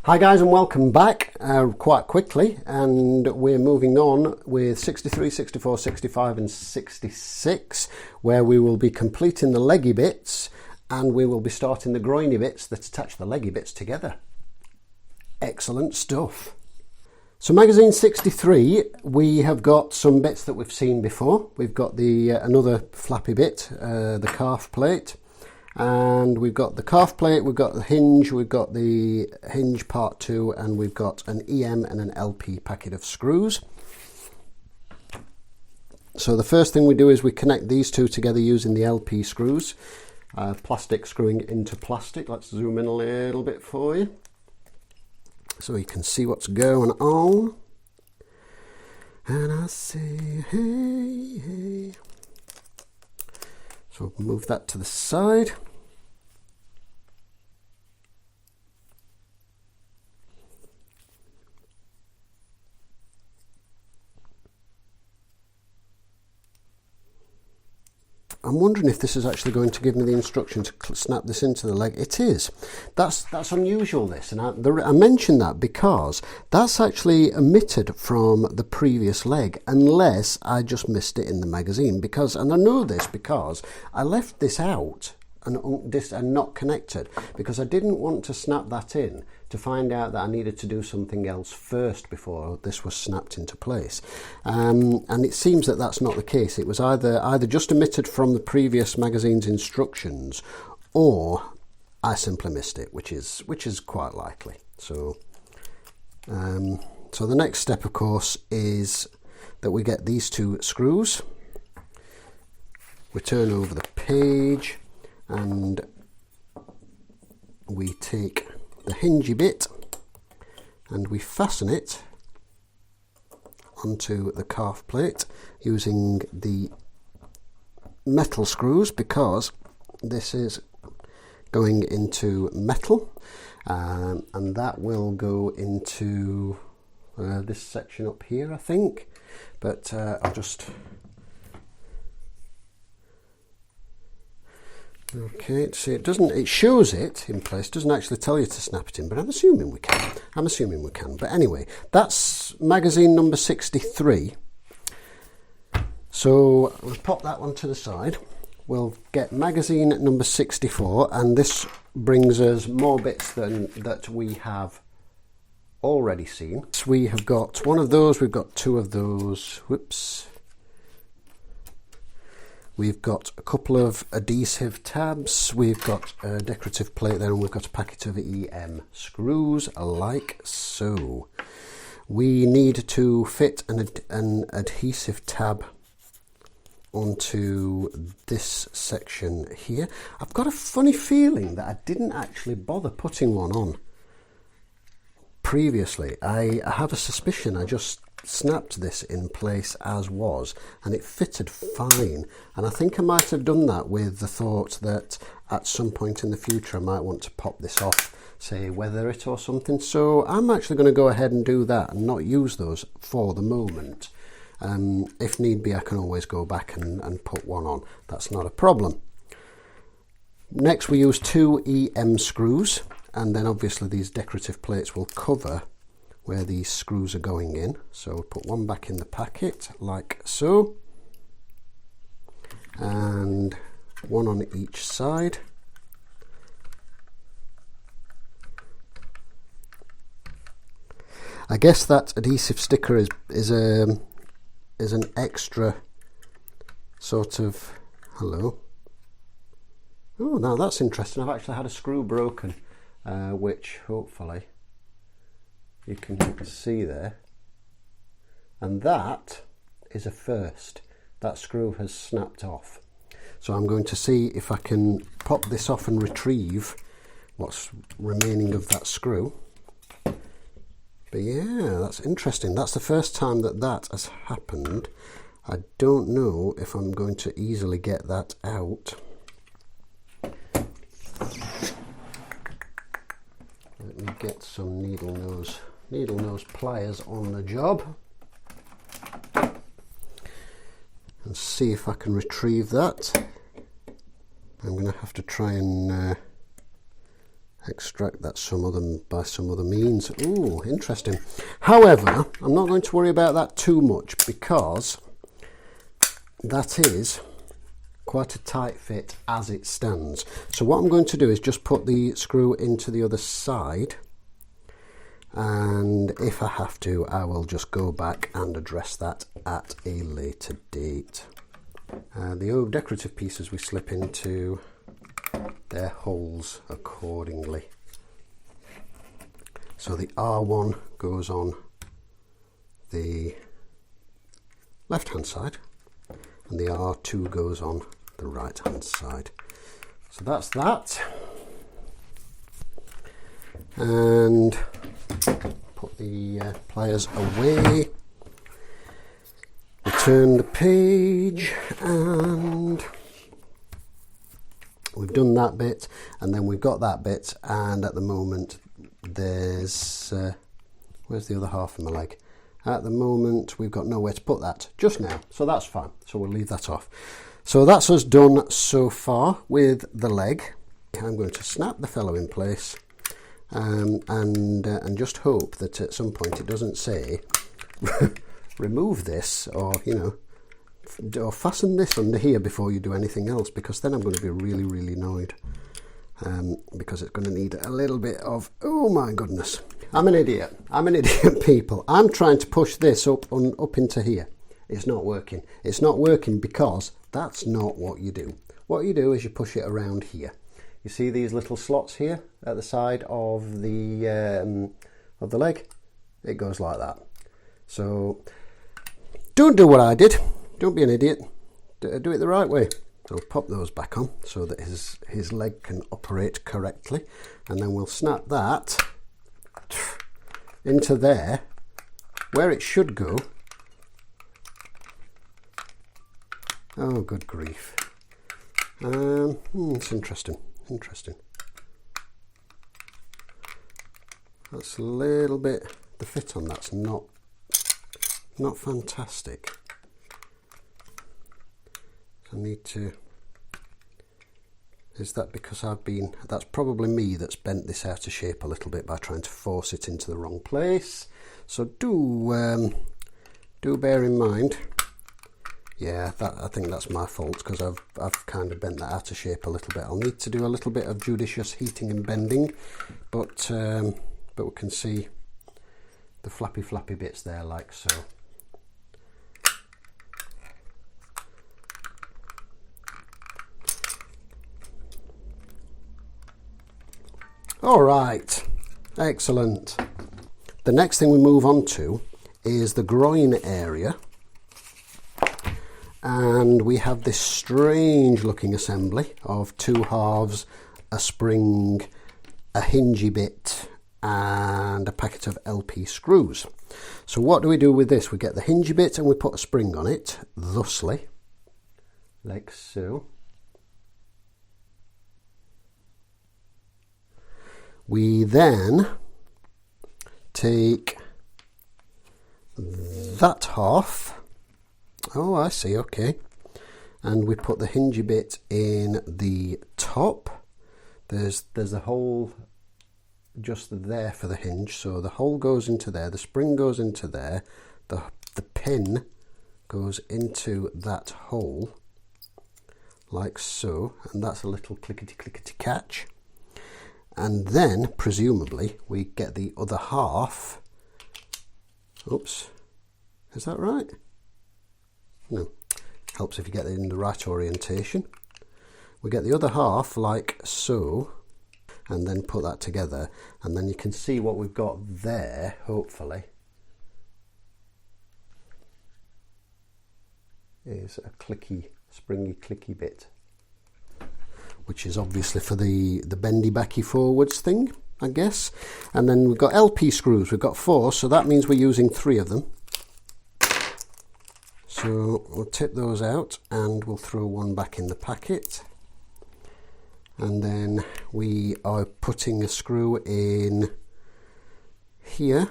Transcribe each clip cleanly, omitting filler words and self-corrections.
Hi guys, and welcome back quite quickly, and we're moving on with 63, 64, 65 and 66, where we will be completing the leggy bits and we will be starting the groiny bits that attach the leggy bits together. Excellent stuff. So magazine 63, we have got some bits that we've seen before. We've got the another flappy bit, the calf plate. And we've got the calf plate, we've got the hinge part 2, and we've got an EM and an LP packet of screws. So the first thing we do is we connect these two together using the LP screws. Plastic screwing into plastic. Let's zoom in a little bit for you so you can see what's going on. And I say, hey, hey. So move that to the side. I'm wondering if this is actually going to give me the instruction to snap this into the leg. It is. That's unusual, this, and I mention that because that's actually omitted from the previous leg, unless I just missed it in the magazine. And I know this because I left this out and not connected because I didn't want to snap that in to find out that I needed to do something else first before this was snapped into place. And it seems that that's not the case. It was either just omitted from the previous magazine's instructions, or I simply missed it, which is quite likely. So so the next step, of course, is that we get these two screws. We turn over the page and we take the hingy bit and we fasten it onto the calf plate using the metal screws, because this is going into metal, and that will go into this section up here, I think, but I'll just... Okay, see, it shows it in place, doesn't actually tell you to snap it in, but I'm assuming we can. But anyway, that's magazine number 63. So we'll pop that one to the side. We'll get magazine number 64, and this brings us more bits than that we have already seen. So we have got one of those, we've got two of those, whoops. We've got a couple of adhesive tabs, we've got a decorative plate there, and we've got a packet of EM screws, like so. We need to fit an adhesive tab onto this section here. I've got a funny feeling that I didn't actually bother putting one on previously. I have a suspicion I just snapped this in place as was, and it fitted fine, and I think I might have done that with the thought that at some point in the future I might want to pop this off, say weather it or something. So I'm actually going to go ahead and do that and not use those for the moment. If need be, I can always go back and put one on. That's not a problem. Next we use two EM screws, and then obviously these decorative plates will cover where these screws are going in. So we'll put one back in the packet like so, and one on each side. I guess that adhesive sticker is an extra sort of... Hello. Oh, now that's interesting. I've actually had a screw broken, which hopefully you can see there, and that is a first. That screw has snapped off, so I'm going to see if I can pop this off and retrieve what's remaining of that screw. But yeah, that's interesting. That's the first time that has happened. I don't know if I'm going to easily get that out. Let me get some needle nose pliers on the job and see if I can retrieve that. I'm going to have to try and extract that by some other means. Ooh, interesting. However, I'm not going to worry about that too much because that is quite a tight fit as it stands. So what I'm going to do is just put the screw into the other side, and if I have to, I will just go back and address that at a later date. The decorative pieces we slip into their holes accordingly. So the R1 goes on the left hand side and the R2 goes on the right hand side. So that's that. And put the pliers away, return the page, and we've done that bit, and then we've got that bit, and at the moment there's where's the other half of my leg? At the moment we've got nowhere to put that just now, so that's fine, so we'll leave that off. So that's us done so far with the leg. I'm going to snap the fellow in place, and just hope that at some point it doesn't say remove this, or or fasten this under here before you do anything else, because then I'm going to be really annoyed, because it's going to need a little bit of, oh my goodness, I'm an idiot people. I'm trying to push this up into here. It's not working. It's not working because that's not what you do. What you do is you push it around here. You see these little slots here at the side of the leg? It goes like that. So don't do what I did. Don't be an idiot. Do it the right way. So pop those back on so that his leg can operate correctly, and then we'll snap that into there where it should go. Oh, good grief. It's interesting. That's a little bit, the fit on that's not fantastic. I need to, is that because that's probably me that's bent this out of shape a little bit by trying to force it into the wrong place. So do bear in mind. Yeah, I think that's my fault, because I've kind of bent that out of shape a little bit. I'll need to do a little bit of judicious heating and bending, but we can see the flappy bits there, like so. All right, excellent. The next thing we move on to is the groin area. And we have this strange looking assembly of two halves, a spring, a hingey bit, and a packet of LP screws. So what do we do with this? We get the hingey bit and we put a spring on it, thusly, like so. We then take that half. Oh, I see, okay. And we put the hingey bit in the top. There's a hole just there for the hinge, so the hole goes into there, the spring goes into there, the pin goes into that hole, like so, and that's a little clickety catch. And then, presumably, we get the other half. Oops, is that right? No, helps if you get it in the right orientation. We get the other half like so, and then put that together, and then you can see what we've got there, hopefully, is a springy clicky bit, which is obviously for the bendy backy forwards thing, I guess. And then we've got LP screws, we've got 4, so that means we're using 3 of them. So we'll tip those out and we'll throw one back in the packet. And then we are putting a screw in here.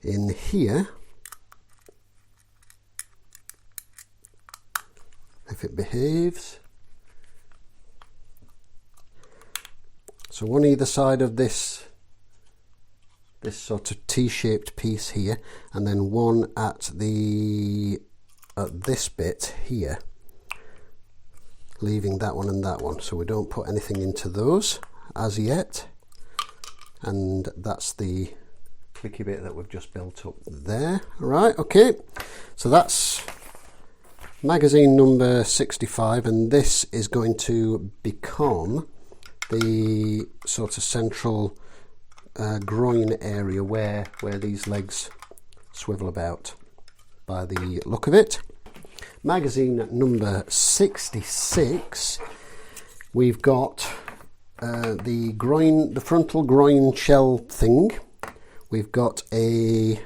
In here. if it behaves. So one either side of this sort of T-shaped piece here, and then one at this bit here, leaving that one and that one, so we don't put anything into those as yet. And that's the clicky bit that we've just built up there. Right, okay, so that's magazine number 65, and this is going to become the sort of central groin area where these legs swivel about by the look of it. Magazine number 66, we've got the frontal groin shell thing. We've got a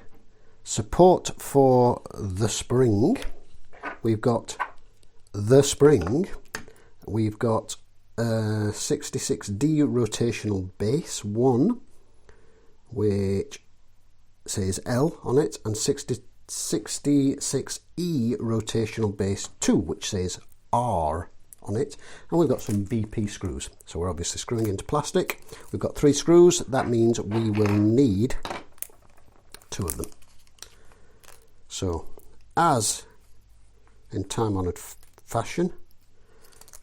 support for the spring. We've got the spring. We've got 66D rotational base 1, which says L on it, and 66E rotational base 2, which says R on it. And we've got some BP screws, so we're obviously screwing into plastic. We've got 3 screws. That means we will need 2 of them. So, as in time-honoured fashion,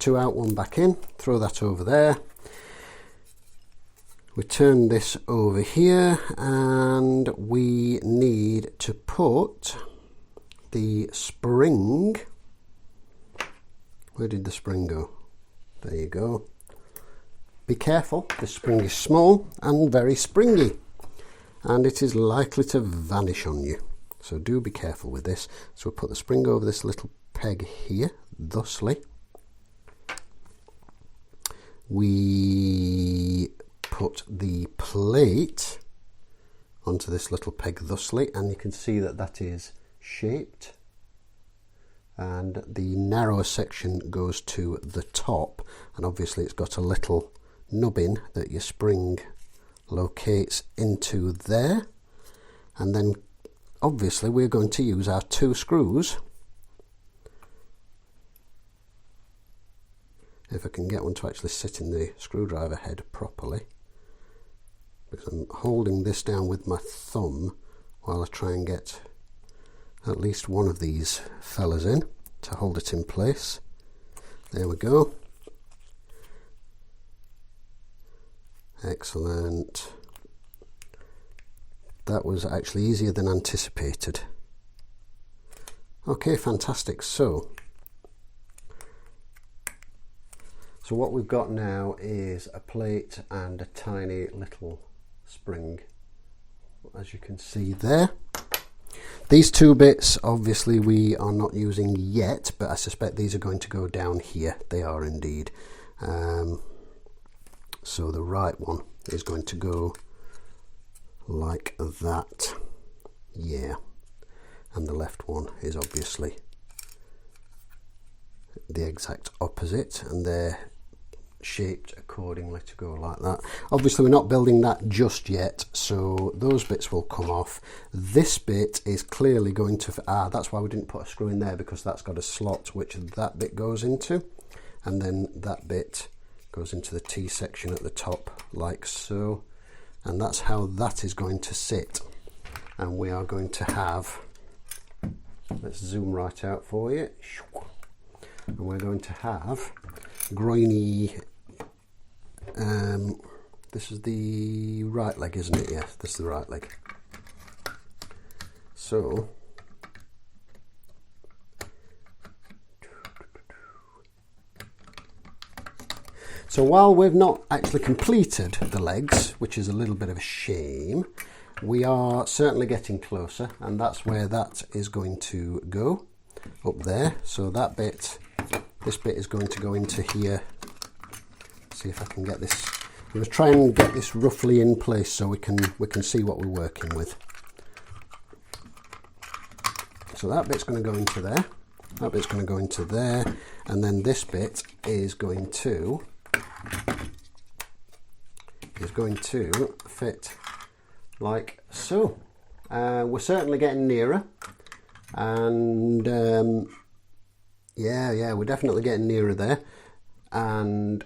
2 out, 1 back in, throw that over there. We turn this over here, and we need to put the spring. Where did the spring go? There you go. Be careful, the spring is small and very springy, and it is likely to vanish on you. So do be careful with this. So we'll put the spring over this little peg here, thusly. We put the plate onto this little peg thusly, and you can see that that is shaped, and the narrower section goes to the top, and obviously it's got a little nubbin that your spring locates into there. And then obviously we're going to use our 2 screws, if I can get one to actually sit in the screwdriver head properly, because I'm holding this down with my thumb while I try and get at least one of these fellas in to hold it in place. There we go. Excellent. That was actually easier than anticipated. Okay, fantastic. So what we've got now is a plate and a tiny little spring, as you can see there. These 2 bits obviously we are not using yet, but I suspect these are going to go down here. They are indeed. So the right one is going to go like that, yeah, and the left one is obviously the exact opposite, and they're shaped accordingly to go like that. Obviously we're not building that just yet, so those bits will come off. This bit is clearly going to, that's why we didn't put a screw in there, because that's got a slot which that bit goes into, and then that bit goes into the T section at the top like so, and that's how that is going to sit. And we are going to have, let's zoom right out for you, and we're going to have groiny, this is the right leg, isn't it? Yes, this is the right leg. So while we've not actually completed the legs, which is a little bit of a shame, we are certainly getting closer, and that's where that is going to go, up there. So that bit, this bit is going to go into here. See if I can get this. I'm going to try and get this roughly in place so we can see what we're working with. So that bit's going to go into there. That bit's going to go into there, and then this bit is going to fit like so. We're certainly getting nearer, and Yeah, we're definitely getting nearer there. And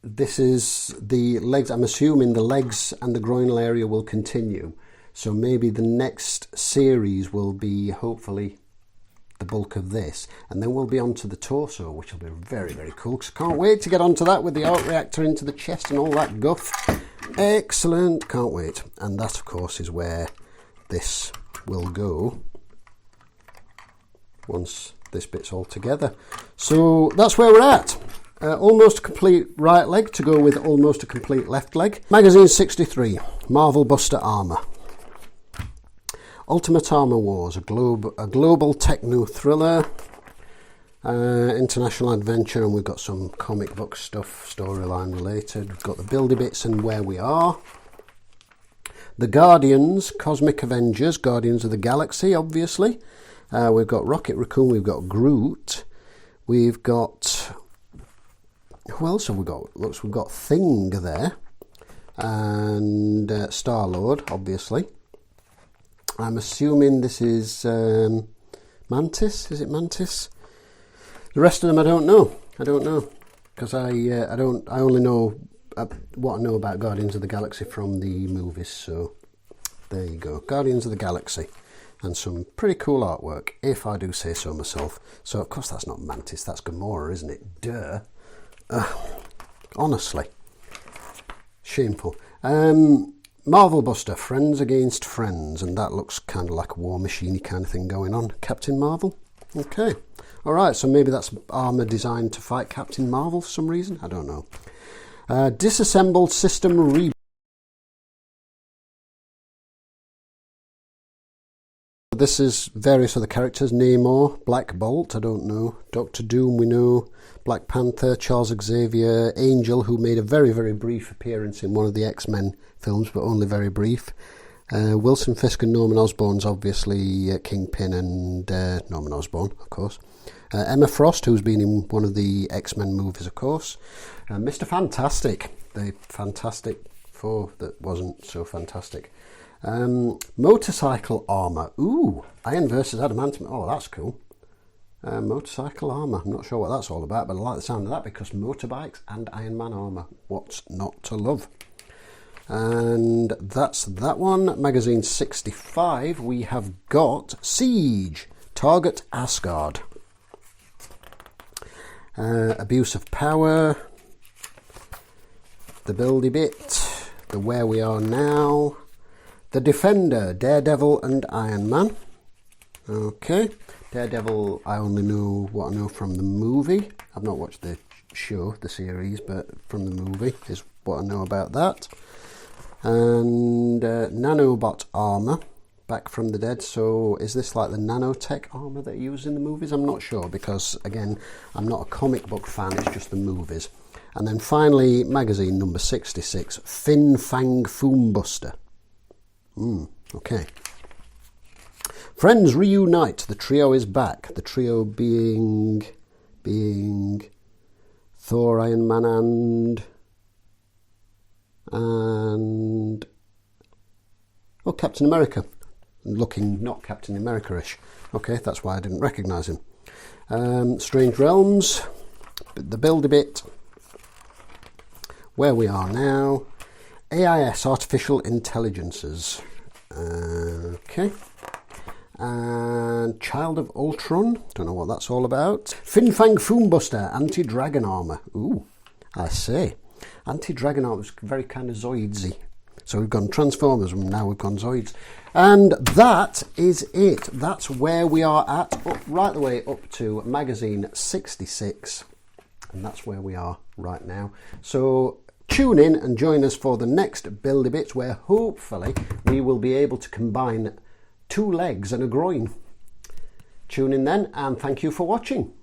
this is the legs. I'm assuming the legs and the groinal area will continue. So maybe the next series will be hopefully the bulk of this, and then we'll be on to the torso, which will be very, very cool, because I can't wait to get onto that with the arc reactor into the chest and all that guff. Excellent, can't wait. And that, of course, is where this will go once this bit's all together. So that's where we're at. Almost a complete right leg to go with almost a complete left leg. Magazine 63, Marvel Buster Armour. Ultimate Armour Wars, a global techno thriller, international adventure, and we've got some comic book stuff, storyline related. We've got the buildy bits and where we are. The Guardians, Cosmic Avengers, Guardians of the Galaxy, obviously. We've got Rocket Raccoon, we've got Groot, we've got... Who else have we got? Looks, we've got Thing there, and Star-Lord, obviously. I'm assuming this is Mantis. Is it Mantis? The rest of them I don't know. Because I only know what I know about Guardians of the Galaxy from the movies. So there you go, Guardians of the Galaxy, and some pretty cool artwork, if I do say so myself. So of course that's not Mantis, that's Gamora, isn't it? Duh. Honestly, shameful. Marvel Buster, Friends Against Friends, and that looks kind of like a War Machine-y kind of thing going on. Captain Marvel? Okay. Alright, so maybe that's armour designed to fight Captain Marvel for some reason? I don't know. Disassembled System Reboot. This is various other characters. Namor, Black Bolt, I don't know. Doctor Doom, we know. Black Panther, Charles Xavier, Angel, who made a very, very brief appearance in one of the X-Men films, but only very brief. Wilson Fisk and Norman Osborn's obviously Kingpin and Norman Osborn, of course. Emma Frost, who's been in one of the X-Men movies, of course. Mr. Fantastic, the Fantastic Four that wasn't so fantastic. Motorcycle armour. Ooh, Iron versus Adamantium. Oh, that's cool. Motorcycle armour. I'm not sure what that's all about, but I like the sound of that because motorbikes and Iron Man armour. What's not to love? And that's that one. Magazine 65. We have got Siege. Target Asgard. Abuse of Power. The Buildy Bit. The Where We Are Now. The Defender, Daredevil and Iron Man. Okay. Daredevil, I only know what I know from the movie. I've not watched the show, the series, but from the movie is what I know about that. And nanobot armour, back from the dead. So is this like the nanotech armour that used in the movies? I'm not sure because, again, I'm not a comic book fan, it's just the movies. And then finally, magazine number 66, Fin Fang Foom Buster. Okay. Friends reunite. The trio is back. The trio being Thor, Iron Man, and Captain America. Looking not Captain America-ish. Okay, that's why I didn't recognise him. Strange Realms. The Build-A-Bit. Where We Are Now. AIS, Artificial Intelligences. Okay. And Child of Ultron. Don't know what that's all about. Fin Fang Foom Buster, Anti-Dragon Armour. Ooh, I say. Anti-Dragon Armour is very kind of Zoidsy. So we've gone Transformers and now we've gone Zoids. And that is it. That's where we are at, right the way up to magazine 66. And that's where we are right now. So tune in and join us for the next Build-A-Bits, where hopefully we will be able to combine 2 legs and a groin. Tune in then, and thank you for watching.